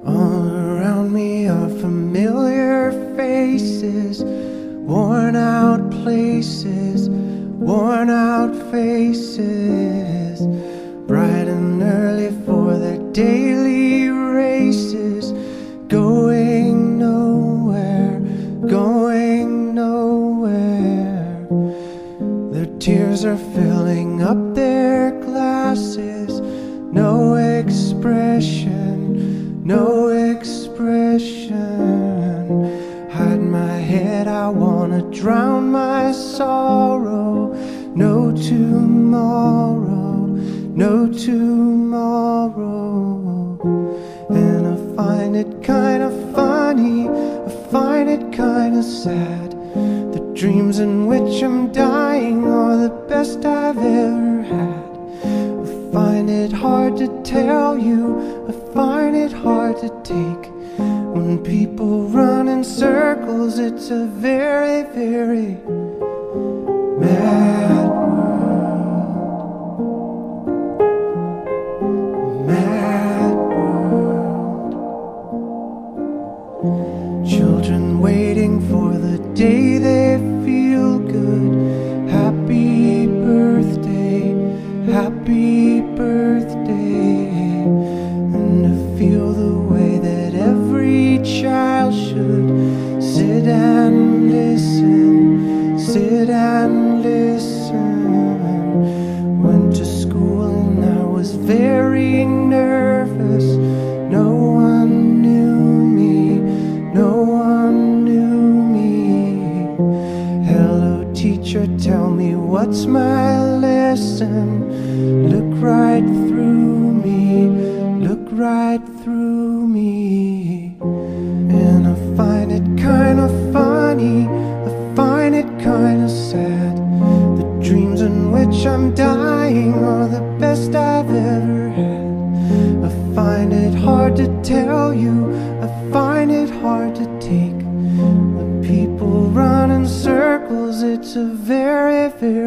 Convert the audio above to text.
All around me are familiar faces, worn out places, worn out faces, bright and early for their daily races, going nowhere, going nowhere. Their tears are filling up their glasses, no expression, no expression. Hide my head, I wanna drown my sorrow. No tomorrow, no tomorrow. And I find it kinda funny, I find it kinda sad. The dreams in which I'm dying are the best I've ever had. I find it hard to tell you, I find it hard to take. When people run in circles, it's a very, very mad world. Mad world. Children waiting for the day they feel good. Happy birthday, happy birthday. And to feel the way that every child should sit and listen, sit and listen. Went to school and I was very nervous. No one knew me, no one knew me. Hello teacher, tell me what's my lesson. Look right through me, look right through me. And I find it kinda funny, I find it kinda sad. The dreams in which I'm dying are the best I've ever had. I find it hard to tell you, I find it hard to take. When people run in circles, it's a very, very